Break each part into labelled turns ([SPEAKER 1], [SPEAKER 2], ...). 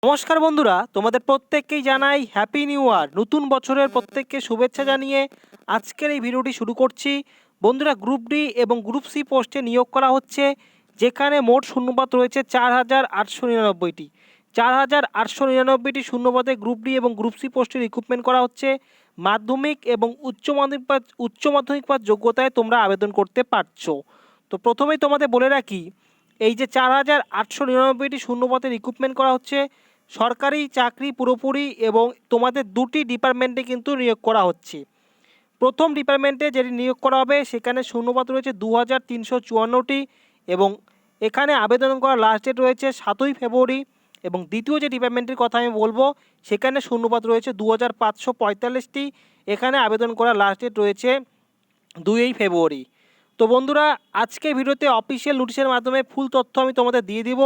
[SPEAKER 1] নমস্কার বন্ধুরা, তোমাদের প্রত্যেককেই জানাই হ্যাপি নিউ ইয়ার। নতুন বছরের প্রত্যেককে শুভেচ্ছা জানিয়ে আজকের এই ভিডিওটি শুরু করছি। বন্ধুরা, গ্রুপ ডি এবং গ্রুপ সি পোস্টে নিয়োগ করা হচ্ছে, যেখানে মোট শূন্যপদ রয়েছে 4899টি। 4899টি শূন্যপদে গ্রুপ ডি এবং গ্রুপ সি পোস্টে রিক্রুটমেন্ট করা হচ্ছে। মাধ্যমিক এবং উচ্চ মাধ্যমিক পাস যোগ্যতায় তোমরা আবেদন করতে পারছো। তো প্রথমেই তোমাদের বলে রাখি, এই যে 4899টি শূন্যপদে রিক্রুটমেন্ট করা হচ্ছে, সরকারি চাকরি পুরোপুরি, এবং তোমাদের দুটি ডিপার্টমেন্টে কিন্তু নিয়োগ করা হচ্ছে। প্রথম ডিপার্টমেন্টে যেটি নিয়োগ করা হবে সেখানে শূন্যপদ রয়েছে 2354টি, এবং এখানে আবেদন করার লাস্ট ডেট রয়েছে 7ই ফেব্রুয়ারি। এবং দ্বিতীয় যে ডিপার্টমেন্টের কথা আমি বলবো সেখানে শূন্যপদ রয়েছে 2545টি, এখানে আবেদন করার লাস্ট ডেট রয়েছে 2ই ফেব্রুয়ারি। তো বন্ধুরা, আজকে ভিডিওতে অফিসিয়াল নোটিশের মাধ্যমে ফুল তথ্য আমি তোমাদের দিয়ে দিব।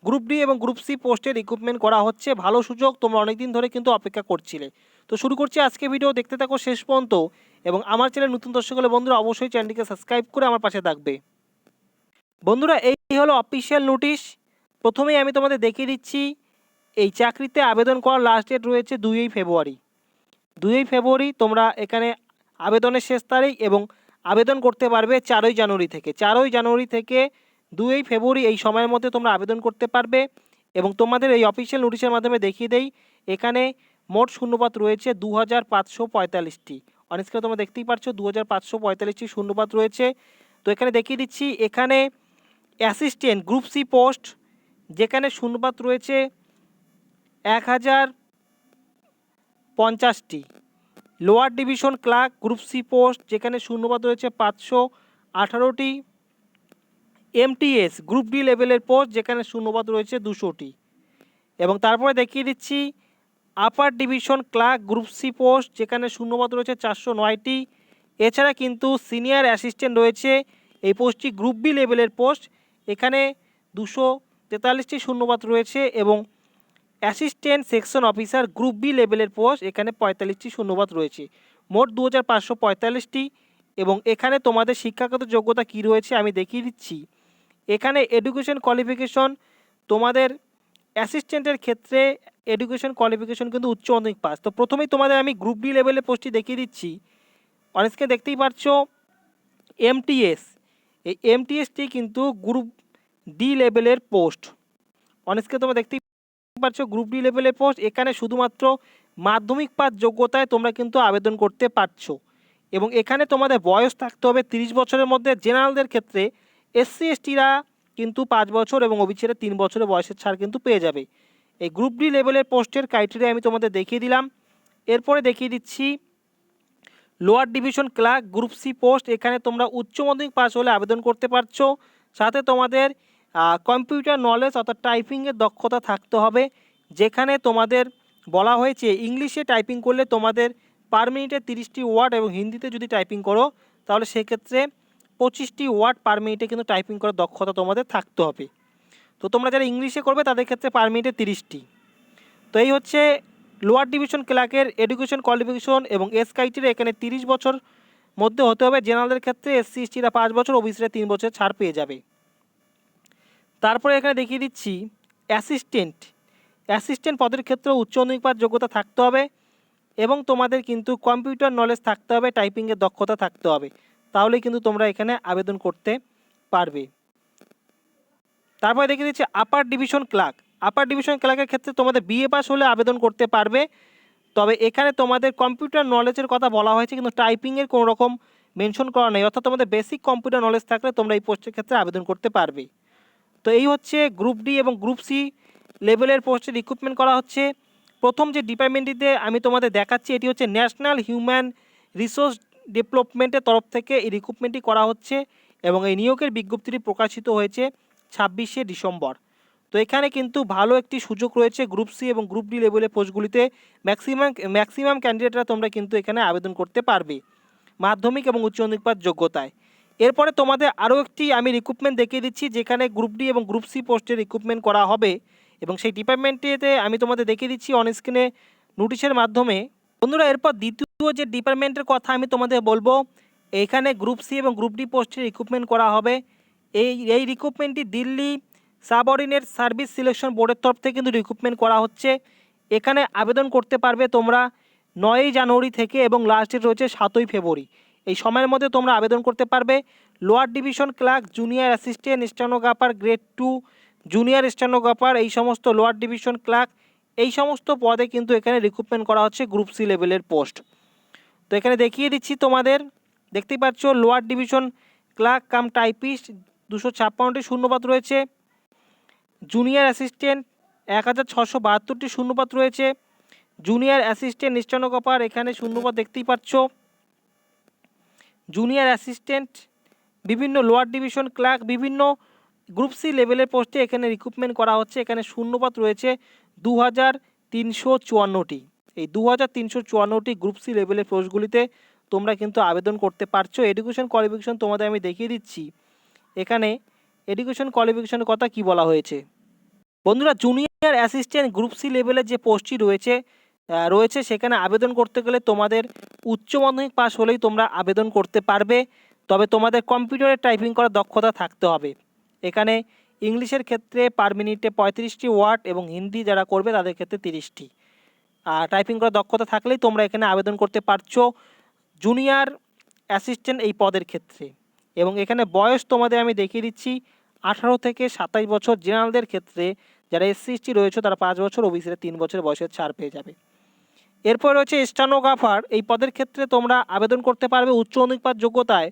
[SPEAKER 1] গ্রুপ ডি এবং গ্রুপ সি পোস্টে রিক্রুটমেন্ট করা হচ্ছে, ভালো সুযোগ, তোমরা অনেকদিন ধরে কিন্তু অপেক্ষা করছিলে। তো শুরু করছি আজকে ভিডিও, দেখতে থাকো শেষ পর্যন্ত। এবং আমার চ্যানেল নতুন দর্শক হলে বন্ধুরা অবশ্যই চ্যানেলটিকে সাবস্ক্রাইব করে আমার পাশে থাকবে। বন্ধুরা, এই হলো অফিসিয়াল নোটিশ। প্রথমেই আমি তোমাদের দেখিয়ে দিচ্ছি, এই চাকরিতে আবেদন করার লাস্ট ডেট রয়েছে 2ই ফেব্রুয়ারি। 2ই ফেব্রুয়ারি তোমরা এখানে আবেদনের শেষ তারিখ, এবং আবেদন করতে পারবে 4ই জানুয়ারি থেকে। 4ই জানুয়ারি থেকে 2ই ফেব্রুয়ারি এই সময়ের মধ্যে তোমরা আবেদন করতে পারবে। এবং তোমাদের এই অফিসিয়াল নোটিশের মাধ্যমে দেখিয়ে দেই, এখানে মোট শূন্যপদ রয়েছে 2545টি। অন স্ক্রিনে তোমরা দেখতেই পাচ্ছ 2545টি শূন্যপদ রয়েছে। তো এখানে দেখিয়ে দিচ্ছি, এখানে অ্যাসিস্ট্যান্ট গ্রুপ সি পোস্ট, যেখানে শূন্যপদ রয়েছে 1050টি। Lower division clerk group C post, যেখানে শূন্যপদ রয়েছে 518টি। এমটিএস গ্রুপ ডি লেভেলের পোস্ট, যেখানে শূন্যপদ রয়েছে 200টি। এবং তারপরে দেখিয়ে দিচ্ছি upper division clerk group C post, যেখানে শূন্যপদ রয়েছে 409টি। এছাড়া কিন্তু সিনিয়র অ্যাসিস্ট্যান্ট রয়েছে, এই পোস্টটি গ্রুপ বি লেভেলের পোস্ট, এখানে 243টি শূন্যপদ রয়েছে। এবং assistant section officer group B লেভেলের পোস্ট, এখানে 45টি শূন্যপদ রয়েছে, মোট 2545টি। এবং এখানে তোমাদের শিক্ষাগত যোগ্যতা কী রয়েছে আমি দেখিয়ে দিচ্ছি। এখানে এডুকেশন কোয়ালিফিকেশন, তোমাদের অ্যাসিস্ট্যান্টের ক্ষেত্রে এডুকেশন কোয়ালিফিকেশন কিন্তু উচ্চ মাধ্যমিক পাস। তো প্রথমেই তোমাদের আমি গ্রুপ ডি লেভেলের পোস্টটি দেখিয়ে দিচ্ছি। অনেককে দেখতেই পাচ্ছ এমটিএস, এই এমটিএসটি কিন্তু গ্রুপ ডি লেভেলের পোস্ট। অনেককে তোমরা দেখতেই পাচ্ছ গ্রুপ ডি লেভেলের পোস্ট, এখানে শুধুমাত্র মাধ্যমিক পাস যোগ্যতায় তোমরা কিন্তু আবেদন করতে পারছো। এবং এখানে তোমাদের বয়স থাকতে হবে 30 বছরের মধ্যে। জেনারেলদের ক্ষেত্রে এসসি এসটিরা কিন্তু 5 বছর এবং ওবিসিরা 3 বছরের বয়সের ছাড় কিন্তু পেয়ে যাবে। এই গ্রুপ ডি লেভেলের পোস্টের ক্রাইটেরিয়া আমি তোমাদের দেখিয়ে দিলাম। এরপরে দেখিয়ে দিচ্ছি lower division clerk group C post, এখানে তোমরা উচ্চ মাধ্যমিক পাস হলে আবেদন করতে পারছো। সাথে তোমাদের কম্পিউটার নলেজ অর্থাৎ টাইপিংয়ের দক্ষতা থাকতে হবে, যেখানে তোমাদের বলা হয়েছে ইংলিশে টাইপিং করলে তোমাদের পার মিনিটে 30টি ওয়ার্ড, এবং হিন্দিতে যদি টাইপিং করো তাহলে সেক্ষেত্রে 25টি ওয়ার্ড পার মিনিটে কিন্তু টাইপিং করার দক্ষতা তোমাদের থাকতে হবে। তো তোমরা যারা ইংলিশে করবে তাদের ক্ষেত্রে পার মিনিটে 30টি। তো এই হচ্ছে লোয়ার ডিভিশন ক্লার্কের এডুকেশন কোয়ালিফিকেশন এবং এজ ক্রাইটেরিয়া, এখানে 30 বছর মধ্যে হতে হবে। জেনারেলের ক্ষেত্রে এসসি এসটিরা 5 বছর, ওবিসিরা 3 বছর ছাড় পেয়ে যাবে। তারপরে এখানে দেখিয়ে দিচ্ছি অ্যাসিস্ট্যান্ট পদের ক্ষেত্রে উচ্চ মাধ্যমিক পাস যোগ্যতা থাকতে হবে, এবং তোমাদের কিন্তু কম্পিউটার নলেজ থাকতে হবে, টাইপিংয়ের দক্ষতা থাকতে হবে, তাহলেই কিন্তু তোমরা এখানে আবেদন করতে পারবে। তারপরে দেখিয়ে দিচ্ছি আপার ডিভিশন ক্লার্কের ক্ষেত্রে তোমাদের বিএ পাস হলে আবেদন করতে পারবে। তবে এখানে তোমাদের কম্পিউটার নলেজের কথা বলা হয়েছে, কিন্তু টাইপিংয়ের কোনো রকম মেনশন করা নেই, অর্থাৎ তোমাদের বেসিক কম্পিউটার নলেজ থাকলে তোমরা এই পোস্টের ক্ষেত্রে আবেদন করতে পারবে। তো এই হচ্ছে গ্রুপ ডি এবং গ্রুপ সি লেভেলের পোস্টে রিক্রুটমেন্ট করা হচ্ছে। প্রথম যে ডিপার্টমেন্টটিতে আমি তোমাদের দেখাচ্ছি, এটি হচ্ছে ন্যাশনাল হিউম্যান রিসোর্স ডেভেলপমেন্টের তরফ থেকে এই রিক্রুটমেন্টটি করা হচ্ছে, এবং এই নিয়োগের বিজ্ঞপ্তিটি প্রকাশিত হয়েছে 26শে ডিসেম্বর। তো এখানে কিন্তু ভালো একটি সুযোগ রয়েছে গ্রুপ সি এবং গ্রুপ ডি লেভেলের পোস্টগুলিতে। ম্যাক্সিমাম ক্যান্ডিডেটরা তোমরা কিন্তু এখানে আবেদন করতে পারবে মাধ্যমিক এবং উচ্চ মাধ্যমিক পাস যোগ্যতায়। এরপরে তোমাদের আরও একটি আমি রিক্রুটমেন্ট দেখিয়ে দিচ্ছি, যেখানে গ্রুপ ডি এবং গ্রুপ সি পোস্টে রিক্রুটমেন্ট করা হবে, এবং সেই ডিপার্টমেন্টটিতে আমি তোমাদের দেখিয়ে দিচ্ছি অন স্ক্রিনে নোটিশের মাধ্যমে। বন্ধুরা, এরপর দ্বিতীয় যে ডিপার্টমেন্টের কথা আমি তোমাদের বলবো, এইখানে গ্রুপ সি এবং গ্রুপ ডি পোস্টে রিক্রুটমেন্ট করা হবে। এই রিক্রুটমেন্টটি দিল্লি সাবঅর্ডিনেট সার্ভিস সিলেকশন বোর্ডের তরফ থেকে কিন্তু রিক্রুটমেন্ট করা হচ্ছে। এখানে আবেদন করতে পারবে তোমরা 9ই জানুয়ারি থেকে এবং লাস্ট ডেট রয়েছে 7ই ফেব্রুয়ারি। এই সময়ের মধ্যে তোমরা আবেদন করতে পারবে। Lower division clerk, junior assistant, stenographer grade 2, junior stenographer, এই সমস্ত লোয়ার ডিভিশন ক্লার্ক, এই সমস্ত পদে কিন্তু এখানে রিক্রুটমেন্ট করা হচ্ছে গ্রুপ সি লেভেলের পোস্ট। তো এখানে দেখিয়ে দিচ্ছি তোমাদের, দেখতেই পাচ্ছ lower division clerk cum typist 256টি শূন্যপদ রয়েছে। জুনিয়র অ্যাসিস্ট্যান্ট 1672টি শূন্যপদ রয়েছে। জুনিয়র অ্যাসিস্ট্যান্ট স্টেনোগ্রাফার এখানে শূন্যপদ দেখতেই পাচ্ছ। জুনিয়র অ্যাসিস্ট্যান্ট, বিভিন্ন লোয়ার ডিভিশন ক্লার্ক, বিভিন্ন গ্রুপ সি লেভেলের পোস্টে এখানে রিক্রুটমেন্ট করা হচ্ছে। এখানে শূন্যপদ রয়েছে 2354টি। এই 2354টি গ্রুপ সি লেভেলের পোস্টগুলিতে তোমরা কিন্তু আবেদন করতে পারছো। এডুকেশন কোয়ালিফিকেশন তোমাদের আমি দেখিয়ে দিচ্ছি। এখানে এডুকেশন কোয়ালিফিকেশনের কথা কি বলা হয়েছে বন্ধুরা, জুনিয়র অ্যাসিস্ট্যান্ট গ্রুপ সি লেভেলের যে পোস্টটি রয়েছে সেখানে আবেদন করতে গেলে তোমাদের উচ্চ মাধ্যমিক পাস হলেই তোমরা আবেদন করতে পারবে। তবে তোমাদের কম্পিউটারে টাইপিং করার দক্ষতা থাকতে হবে। এখানে ইংলিশের ক্ষেত্রে পার মিনিটে 35টি ওয়ার্ড এবং হিন্দি যারা করবে তাদের ক্ষেত্রে 30টি। আর টাইপিং করার দক্ষতা থাকলেই তোমরা এখানে আবেদন করতে পারছো জুনিয়র অ্যাসিস্ট্যান্ট এই পদের ক্ষেত্রে। এবং এখানে বয়স তোমাদের আমি দেখিয়ে দিচ্ছি 18 থেকে 27 বছর। জেনারেলদের ক্ষেত্রে যারা SC ST রয়েছে তারা 5 বছর, ওবিসিরা 3 বছর বয়সের ছাড় পেয়ে যাবে। এরপর রয়েছে স্টেনোগ্রাফার, এই পদের ক্ষেত্রে তোমরা আবেদন করতে পারবে উচ্চ মাধ্যমিক পাস যোগ্যতায়।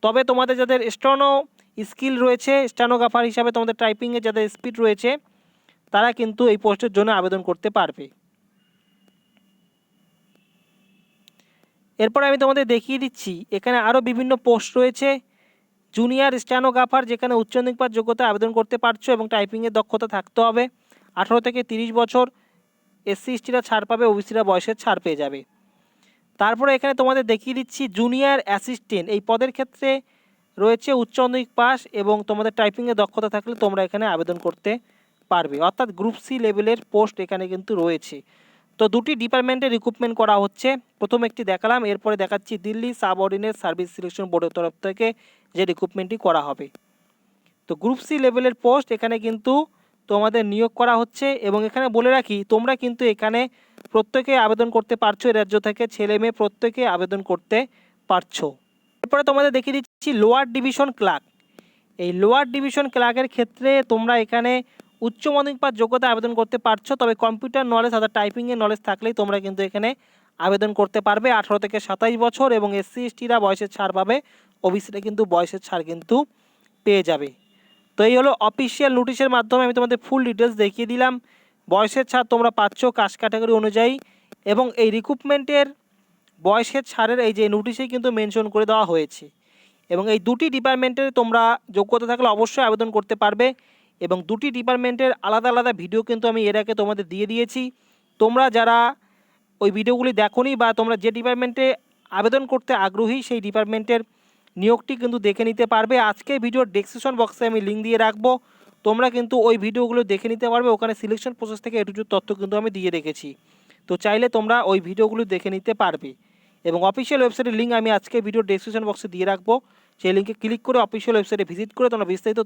[SPEAKER 1] তবে তোমাদের যাদের স্টেনো স্কিল রয়েছে, স্টেনোগ্রাফার হিসাবে তোমাদের টাইপিংয়ে যাদের স্পিড রয়েছে তারা কিন্তু এই পোস্টের জন্য আবেদন করতে পারবে। এরপর আমি তোমাদের দেখিয়ে দিচ্ছি এখানে আরও বিভিন্ন পোস্ট রয়েছে। জুনিয়র স্টেনোগ্রাফার, যেখানে উচ্চ মাধ্যমিক পাস যোগ্যতায় আবেদন করতে পারছো এবং টাইপিংয়ের দক্ষতা থাকতে হবে। 18 থেকে 30 বছর, SC STরা ছাড় পাবে, ওবিসিরা বয়সের ছাড় পেয়ে যাবে। তারপরে এখানে তোমাদের দেখিয়ে দিচ্ছি জুনিয়র অ্যাসিস্ট্যান্ট, এই পদের ক্ষেত্রে রয়েছে উচ্চ মাধ্যমিক পাস এবং তোমাদের টাইপিংয়ের দক্ষতা থাকলে তোমরা এখানে আবেদন করতে পারবে। অর্থাৎ গ্রুপ সি লেভেলের পোস্ট এখানে কিন্তু রয়েছে। তো দুটি ডিপার্টমেন্টে রিক্রুটমেন্ট করা হচ্ছে। প্রথম একটি দেখালাম, এরপরে দেখাচ্ছি দিল্লি সাবঅর্ডিনেট সার্ভিস সিলেকশন বোর্ডের তরফ থেকে যে রিক্রুটমেন্টটি করা হবে। তো গ্রুপ সি লেভেলের পোস্ট এখানে কিন্তু তোমাদের নিয়োগ করা হচ্ছে। এবং এখানে বলে রাখি তোমরা কিন্তু এখানে প্রত্যেকে আবেদন করতে পারছো, এই রাজ্য থেকে ছেলে মেয়ে প্রত্যেকে আবেদন করতে পারছো। এরপরে তোমাদের দেখিয়ে দিচ্ছি লোয়ার ডিভিশন ক্লার্ক। এই লোয়ার ডিভিশন ক্লার্কের ক্ষেত্রে তোমরা এখানে উচ্চ মাধ্যমিক পাস যোগ্যতা আবেদন করতে পারছো। তবে কম্পিউটার নলেজ অর্থাৎ টাইপিংয়ের নলেজ থাকলেই তোমরা কিন্তু এখানে আবেদন করতে পারবে। 18 থেকে 27 বছর এবং SC STরা বয়সের ছাড় পাবে, ওবিসিরা কিন্তু বয়সের ছাড় কিন্তু পেয়ে যাবে। তো এই হলো অফিসিয়াল নোটিশের মাধ্যমে আমি তোমাদের ফুল ডিটেলস দেখিয়ে দিলাম। বয়সের ছাড় তোমরা পাচ্ছ কাস্ট ক্যাটাগরি অনুযায়ী এবং এই রিক্রুটমেন্টের বয়সের ছাড়ের এই যে নোটিশেই কিন্তু মেনশন করে দেওয়া হয়েছে। এবং এই দুটি ডিপার্টমেন্টের তোমরা যোগ্যতা থাকলে অবশ্যই আবেদন করতে পারবে। এবং দুটি ডিপার্টমেন্টের আলাদা আলাদা ভিডিও কিন্তু আমি এর আগে তোমাদের দিয়ে দিয়েছি। তোমরা যারা ওই ভিডিওগুলি দেখোনি বা তোমরা যে ডিপার্টমেন্টে আবেদন করতে আগ্রহী সেই ডিপার্টমেন্টের নিয়োগটি কিন্তু দেখে নিতে পারবে। আজকের ভিডিওর ডেসক্রিপশন বক্সে আমি লিঙ্ক দিয়ে রাখবো, তোমরা কিন্তু ওই ভিডিওগুলো দেখে নিতে পারবে। ওখানে সিলেকশন প্রসেস থেকে এটুকু তথ্য কিন্তু আমি দিয়ে রেখেছি। তো চাইলে তোমরা ওই ভিডিওগুলো দেখে নিতে পারবে। এবং অফিসিয়াল ওয়েবসাইটের লিঙ্ক আমি আজকে ভিডিও ডেসক্রিপশন বক্সে দিয়ে রাখবো। সেই লিঙ্কে ক্লিক করে অফিসিয়াল ওয়েবসাইটে ভিজিট করে তোমরা বিস্তারিত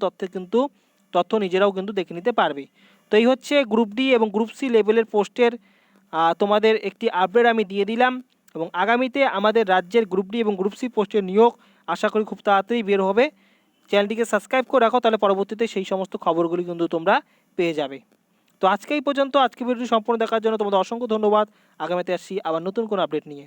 [SPEAKER 1] তথ্য নিজেরাও কিন্তু দেখে নিতে পারবে। তো এই হচ্ছে গ্রুপ ডি এবং গ্রুপ সি লেভেলের পোস্টের তোমাদের একটি আপডেট আমি দিয়ে দিলাম। এবং আগামীতে আমাদের রাজ্যের গ্রুপ ডি এবং গ্রুপ সি পোস্টের নিয়োগ আশা করি খুব তাড়াতাড়ি বের হবে। চ্যানেলটিকে সাবস্ক্রাইব করে রাখো, তাহলে পরবর্তীতে সেই সমস্ত খবরগুলি কিন্তু তোমরা পেয়ে যাবে। তো আজকে এই পর্যন্ত, আজকে ভিডিওটি সম্পূর্ণ দেখার জন্য তোমাদের অসংখ্য ধন্যবাদ। আগামীতে আসছি আবার নতুন কোনো আপডেট নিয়ে।